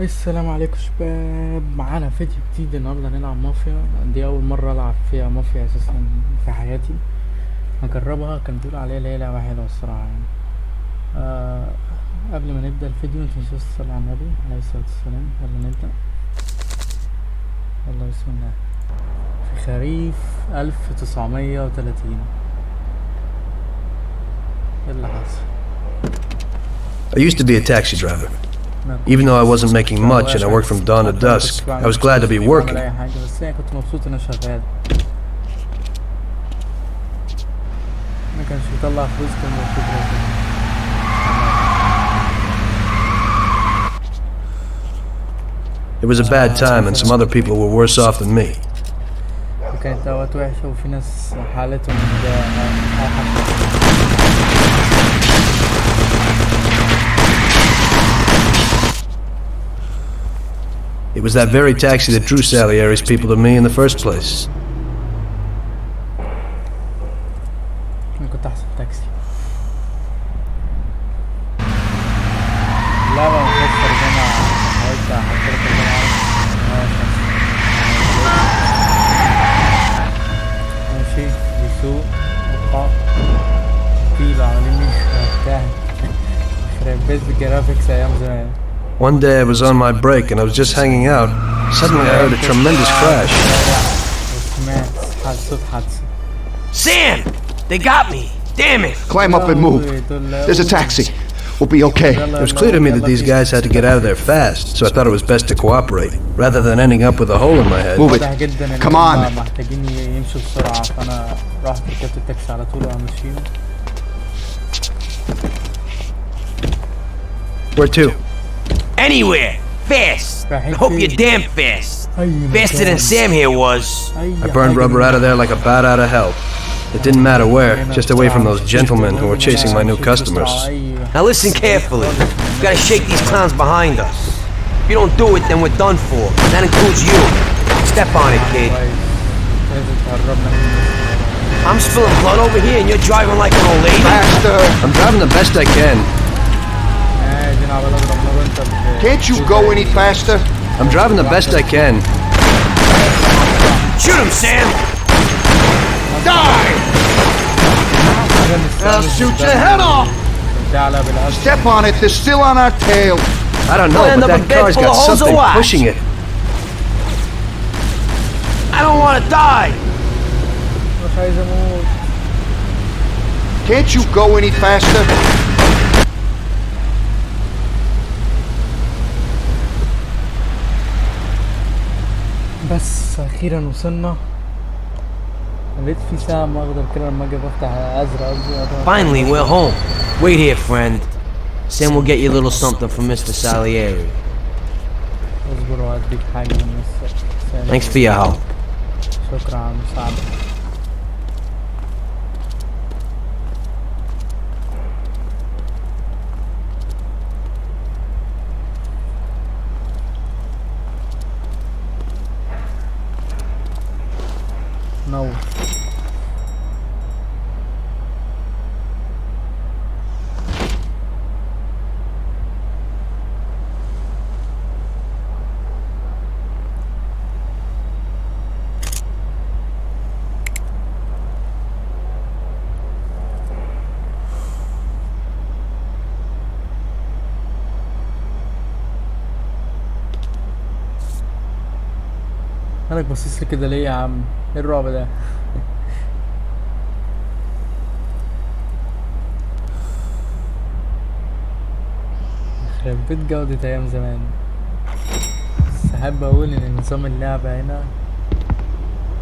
السلام عليكم شباب، معانا فيديو جديد. النهارده هنلعب مافيا. دي اول مره العب فيها مافيا اساسا في حياتي. هجربها. كان بيقول عليها ليلة واحدة الصراحه يعني. قبل ما نبدا الفيديو متنسوش تصلي على النبي عليه الصلاه والسلام. يلا نبدا. يلا بسم الله. في خريف 1930 يلا حصل. I used to be a taxi driver. Even though I wasn't making much and I worked from dawn to dusk, I was glad to be working. بس انا كنت مبسوط ان انا شغال. ما كانش بيطلع فلوس، كان مبسوط. It was a bad time and some other people were worse off than me. وكانت اوقات وحشة وفي ناس حالتهم It was that very taxi that drew Salieri's people to me in the first place. انا كنت احسن تاكسي. لا بقى مكسر جماعة. حاولت احضرك الجماعة. ماشي بيسوق وقع طيلة عاملين بتاع يخرب بيت الجرافيكس ايام زمان. One day I was on my break and I was just hanging out. Suddenly I heard a tremendous crash. Sam! They got me! Damn it! Climb up and move. There's a taxi. We'll be okay. It was clear to me that these guys had to get out of there fast, so I thought it was best to cooperate, rather than ending up with a hole in my head. Move it. Come on. محتاجين يمشوا بسرعة، فأنا رحت ركبت التاكسي على طول ومشينا. Where to? Anywhere! Fast! I hope you're damn fast! Faster than Sam here was. I burned rubber out of there like a bat out of hell. It didn't matter where, just away from those gentlemen who were chasing my new customers. Now listen carefully. We gotta shake these clowns behind us. If you don't do it, then we're done for. That includes you. Step on it, kid. I'm spilling blood over here and you're driving like an old lady? Faster. I'm driving the best I can. Can't you go any faster? I'm driving the best I can. Shoot him, Sam! Die! I'll shoot your head off! Step on it, they're still on our tail. I don't know, but that car's got something pushing it. I don't want to die! Can't you go any faster? بس اخيرا وصلنا. لقيت في سهم اخضر كده لما اجي بفتح ازرق. Finally, we're home. Wait here, friend. Sam will get you a little something from Mr. Salieri. اصبر واديك حاجة من السهم. Thanks for your help. شكرا على المساعدة. نور. مالك باصص لي كده ليه يا عم؟ ايه الرعب ده؟ يخرب بيت جودة ايام زمان. بس احب اقول ان نظام اللعبة هنا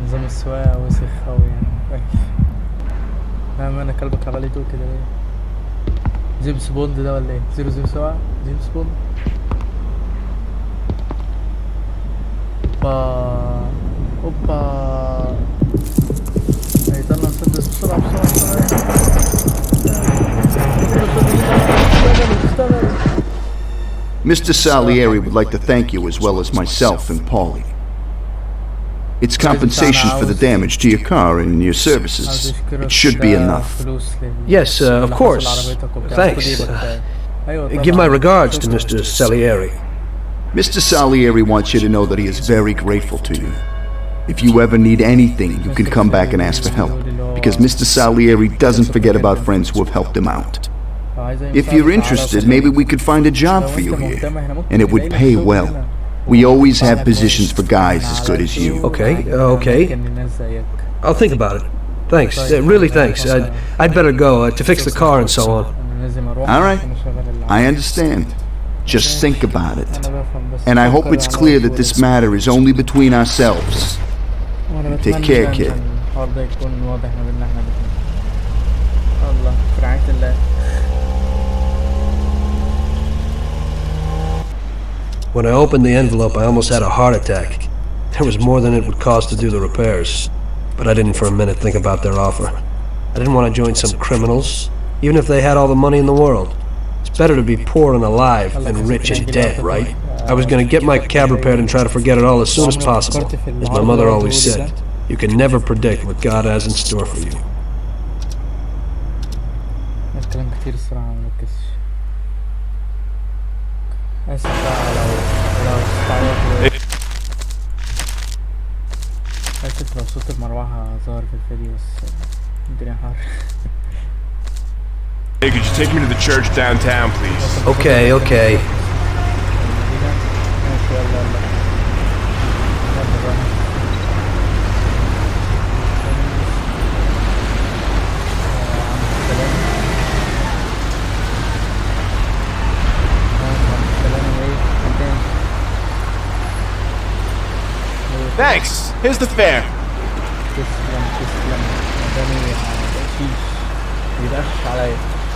نظام السواقة وسخ اوي يعني وحش. فاهم انا كلبك عمال يدوق كده ليه؟ جيمس بوند ده ولا ايه؟ 007 جيمس بوند. اوبا هيطلع مسدس بسرعة Mr. Salieri would like to thank you as well as myself and Paulie. It's compensation for the damage to your car and your services. It should be enough. Yes, of course. Thanks. Give my regards to Mr. Salieri. Mr. Salieri wants you to know that he is very grateful to you. If you ever need anything, you can come back and ask for help, because Mr. Salieri doesn't forget about friends who have helped him out. If you're interested, maybe we could find a job for you here, and it would pay well. We always have positions for guys as good as you. Okay. I'll think about it. Thanks, really thanks. I'd better go to fix the car and so on. All right, I understand. Just think about it. And I hope it's clear that this matter is only between ourselves. Take care, kid. When I opened the envelope, I almost had a heart attack. There was more than it would cost to do the repairs. But I didn't for a minute think about their offer. I didn't want to join some criminals, even if they had all the money in the world. It's better to be poor and alive than rich and dead, right? I was gonna get my cab repaired and try to forget it all as soon as possible. As my mother always said, you can never predict what God has in store for you. كلام كتير الصراحة مركزش. آسف بقى لو استعرضت آسف لو صوت المروحة ظهر في الفيديو بس الدنيا حر. Hey, could you take me to the church downtown, please? Okay. Thanks. Here's the fare.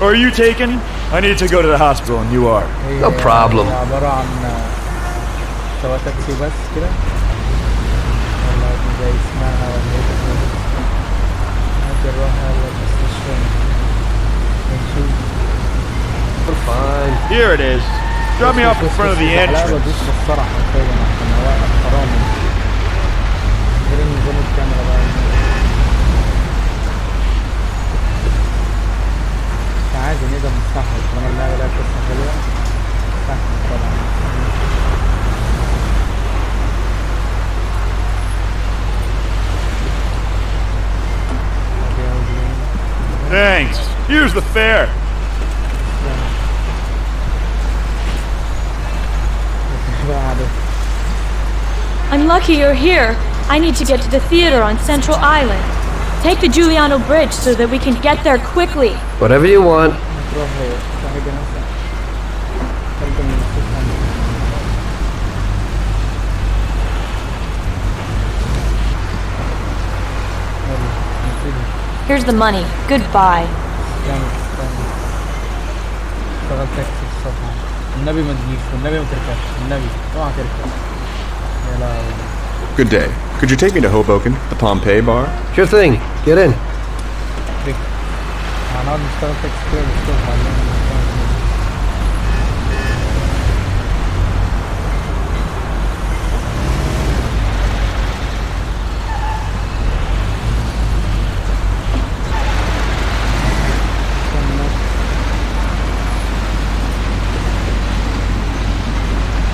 Or are you taken? I need to go to the hospital and you are. No problem. عبارة عن سواق تاكسي بس كده ولا زي اسمها ولا ايه هادي نروح على المستشفى ونشوف. We're fine. Here it is. Drop me off in front of the entrance. بدوس بالصرع حرفيا عشان اوقف حرامي غير نظام الكاميرا بقى عادي نقدر نستحمل طالما اللعبة لها قصة حلوة نستحمل طبعا. Thanks. Here's the fare. I'm lucky you're here. I need to get to the theater on Central Island. Take the Giuliano Bridge so that we can get there quickly. Whatever you want. Here's the money. Goodbye. النبي ما تجيش والنبي ما تركبش النبي اوعى تركب يا لهوي. Good day. Could you take me to Hoboken, the Pompeii bar? Sure thing. Get in. هنقعد نشتغل تاكسي كده بالصبح على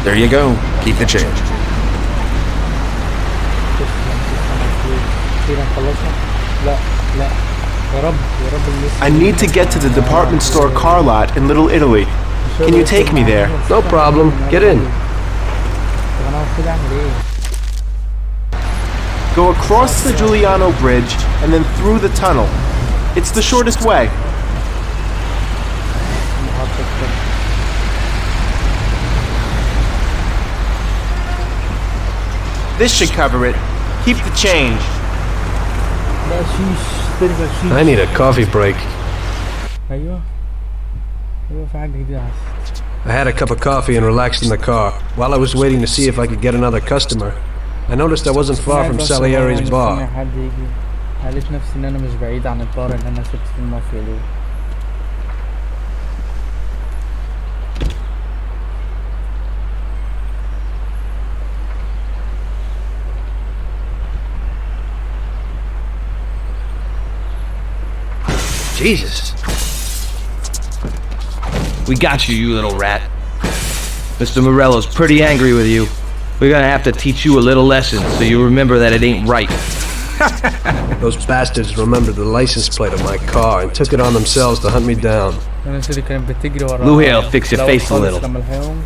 There you go. Keep the change. I need to get to the department store car lot in Little Italy. Can you take me there? No problem. Get in. Go across the Giuliano Bridge and then through the tunnel. It's the shortest way. This should cover it. Keep the change. I need a coffee break. ايوه في حاجة جديدة. I had a cup of coffee and relaxed in the car. While I was waiting to see if I could get another customer, I noticed I wasn't far from Salieri's bar. حد يجي لقيت نفسي ان انا مش بعيد عن البار اللي انا سبت في المافيا دول. Jesus. We got you, you little rat. Mr. Morello's pretty angry with you. We're gonna have to teach you a little lesson so you remember that it ain't right. Those bastards remembered the license plate of my car and took it on themselves to hunt me down. الناس اللي كانت بتجري ورا Blue Hill, fix your face a خالص little. لما لحقهم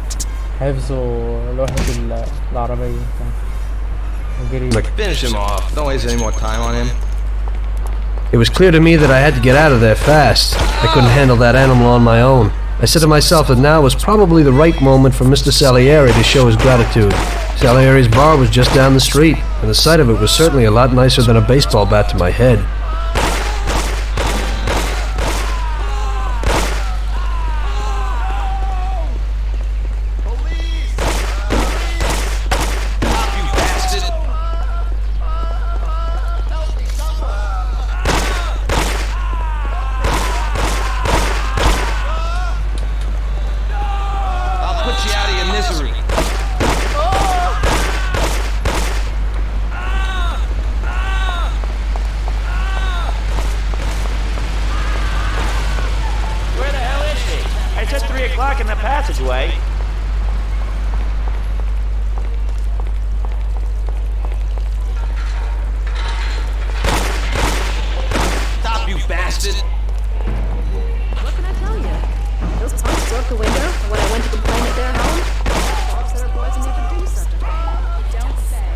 حفظوا لوحة العربية وجري. Finish him off. Don't waste any more time on him. It was clear to me that I had to get out of there fast. I couldn't handle that animal on my own. I said to myself that now was probably the right moment for Mr. Salieri to show his gratitude. Salieri's bar was just down the street, and the sight of it was certainly a lot nicer than a baseball bat to my head. In the passageway. Stop, you bastard! What can I tell you? Those punks broke the window, and when I went to complain at their home, Bob said our boys would never do such a thing. You don't say.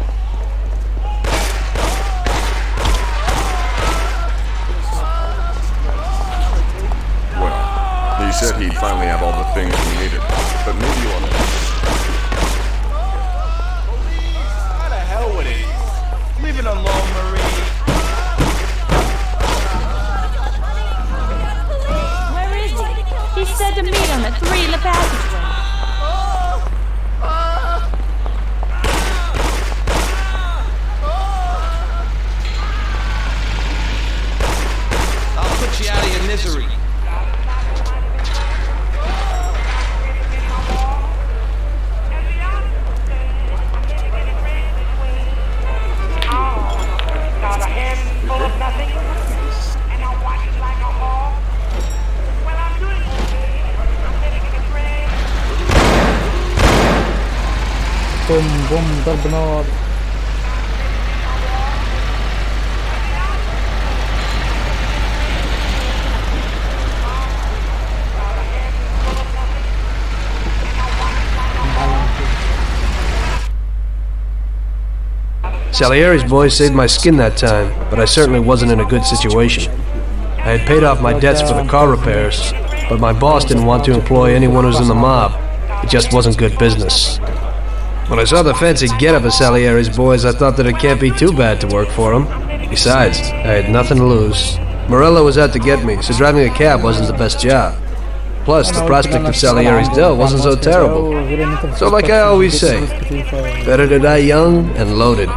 He said he'd finally have all the things he needed, but maybe you want to... How the hell with it? Leave it alone, Marie. Where is he? He said to meet him at 3 in the passageway. I'll put you out of your misery. بوم بوم ضرب نار. Salieri's boys saved my skin that time, but I certainly wasn't in a good situation. I had paid off my debts for the car repairs, but my boss didn't want to employ anyone who's in the mob. It just wasn't good business. When I saw the fancy get-up of Salieri's boys, I thought that it can't be too bad to work for him. Besides, I had nothing to lose. Morello was out to get me, so driving a cab wasn't the best job. Plus, the prospect of Salieri's dough wasn't so terrible. So like I always say, better to die young and loaded.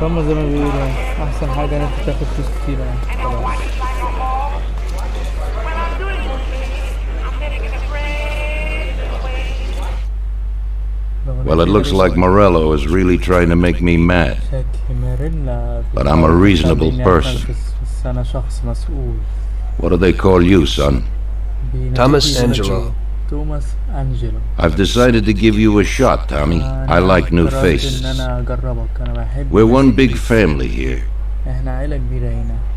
هما زي ما بيقولوا احسن حاجة ان انت تاخد فلوس كتير يعني خلاص. Well, it looks like Morello is really trying to make me mad. But I'm a reasonable person. What do they call you, son? Thomas Angelo. I've decided to give you a shot, Tommy. I like new faces. We're one big family here.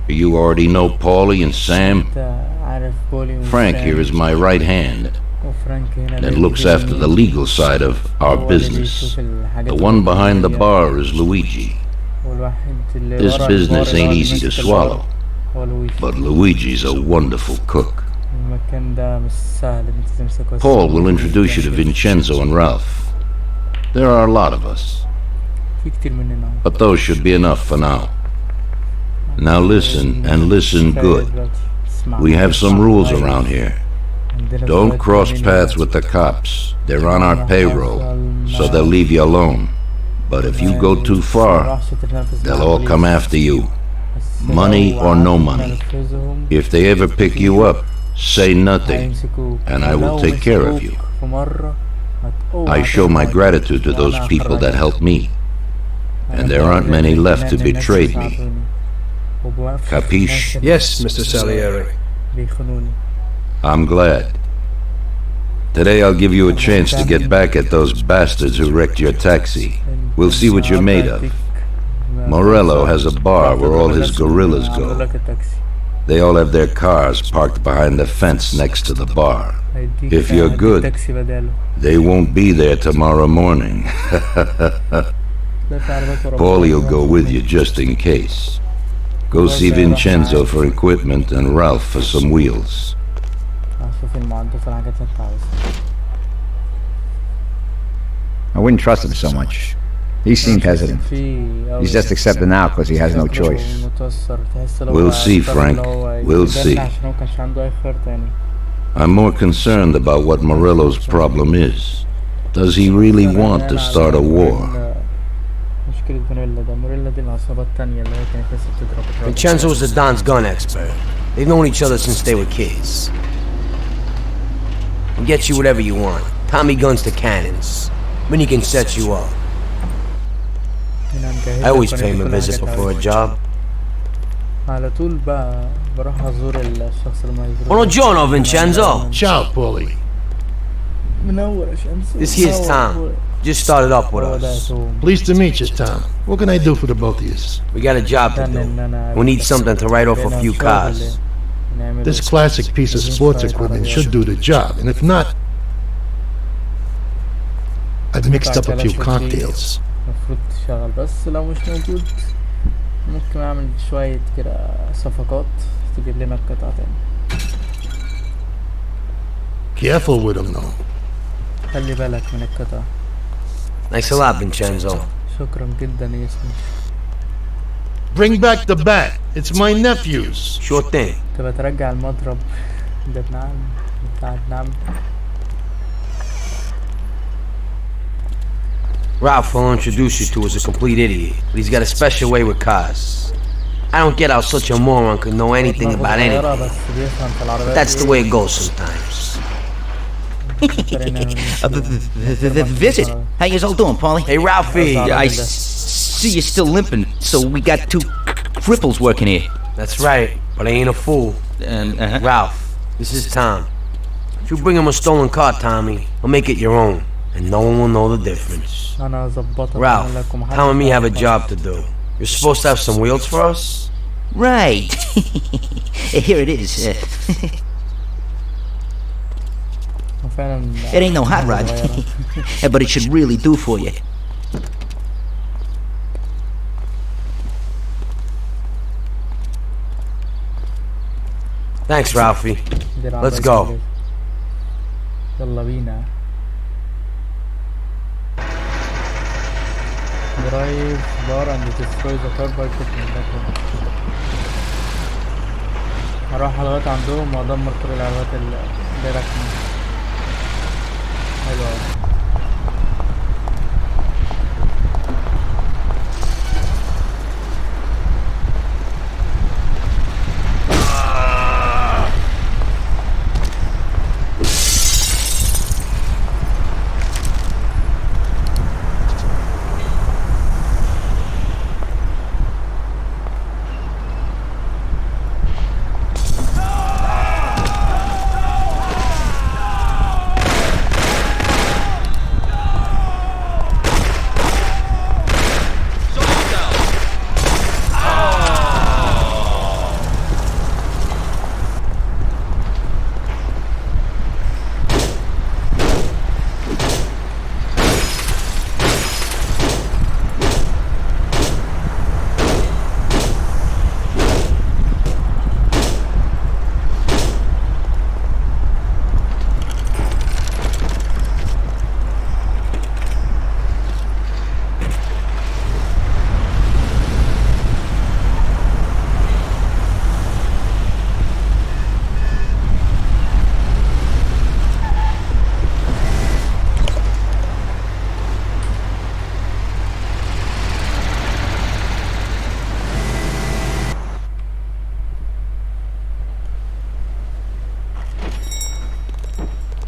You already know Paulie and Sam. Frank here is my right hand. And looks after the legal side of our business. The one behind the bar is Luigi. This business ain't easy to swallow. But Luigi's a wonderful cook. Paul will introduce you to Vincenzo and Ralph. There are a lot of us. But those should be enough for now. Now listen, and listen good. We have some rules around here. Don't cross paths with the cops. They're on our payroll, so they'll leave you alone. But if you go too far, they'll all come after you. Money or no money. If they ever pick you up, say nothing, and I will take care of you. I show my gratitude to those people that helped me, and there aren't many left who betrayed me. Capiche? Yes, Mr. Salieri. I'm glad. Today I'll give you a chance to get back at those bastards who wrecked your taxi. We'll see what you're made of. Morello has a bar where all his gorillas go. They all have their cars parked behind the fence next to the bar. If you're good, they won't be there tomorrow morning. Paulie'll go with you just in case. Go see Vincenzo for equipment and Ralph for some wheels. I wouldn't trust him so much. He seemed hesitant. He's just accepting now because he has no choice. We'll see, Frank. We'll see. I'm more concerned about what Morello's problem is. Does he really want to start a war? Vincenzo's the Don's gun expert. They've known each other since they were kids. He gets you whatever you want. Tommy guns to cannons. When he can set you up. I always pay him a visit before a job. Buongiorno, Vincenzo. Ciao, Paulie. This here's Tom. Just started up with us. Pleased to meet you, Tom. What can I do for the both of you? We got a job to do. We need something to write off a few cars. This classic piece of sports equipment should do the job, and if not, I've mixed up a few cocktails. المفروض تشتغل بس لو مش موجود ممكن اعمل شوية كده صفقات تجيب لنا القطعة تاني. Careful with them though. خلي بالك من القطعة. Thanks a lot, Vincenzo. شكرا جدا يا اسمي. Bring back the bat. It's my nephew's. Sure thing. تبقى ترجع المضرب ده نعم بتاع نعم. Ralph will introduce you to is a complete idiot, but he's got a special way with cars. I don't get how such a moron could know anything about anything. But that's the way it goes sometimes. Visit. How you all doing, Paulie? Hey, Ralphie. I see you're still limping, so we got two cripples working here. That's right, but I ain't a fool. Ralph, this is Tom. If you bring him a stolen car, Tommy, I'll make it your own. And no one will know the difference. Ralph, Tom and me have a job to do. You're supposed to have some wheels for us? Right. Here it is. It ain't no hot rod, but it should really do for you. Thanks, Ralphie. Let's go. Drive bar and destroy the car by cooking. هروح لغاية عندهم وادمر كل العربيات اللي راكنة. حلو اوي.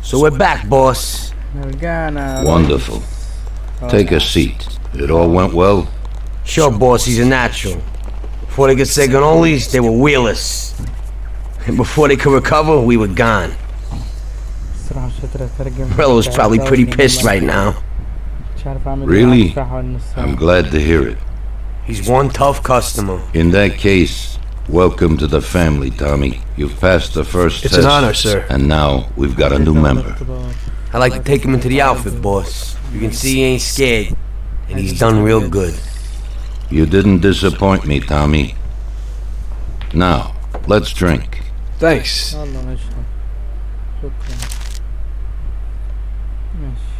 So we're back, boss. Wonderful. Take a seat. It all went well? Sure, boss, he's a natural. Before they could say cannolis, they were wheelers. And before they could recover, we were gone. الصراحة مش قادر اترجم. Rello's probably pretty pissed right now. مش عارف اعمل Really? I'm glad to hear it. He's one tough customer. In that case, welcome to the family, Tommy. You've passed the first It's test. an honor, sir. And now we've got a new member. I'd like to take him into the outfit, boss. You can see he ain't scared, and he's done real good. You didn't disappoint me, Tommy. Now, let's drink. Thanks. يلا نشرب. شكرا. ماشي.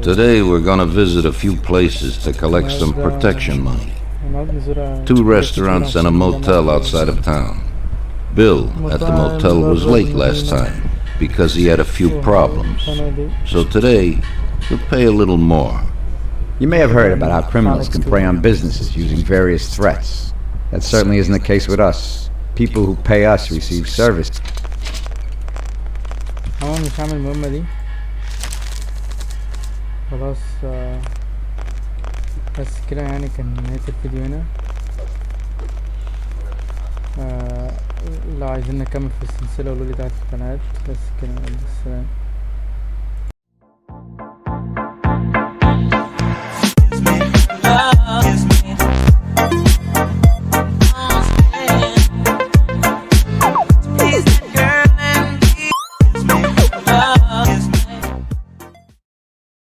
Today we're gonna visit a few places to collect some protection money. 2 restaurants and a motel outside of town. Bill at the motel was late last time because he had a few problems. So today we'll pay a little more. You may have heard about how criminals can prey on businesses using various threats. That certainly isn't the case with us. People who pay us receive service. مش هعمل المهمة دي خلاص. بس كده يعني كان نهاية الفيديو هنا. لو عايزين نكمل في السلسلة قولولي تحت في القناة. بس كده السلام.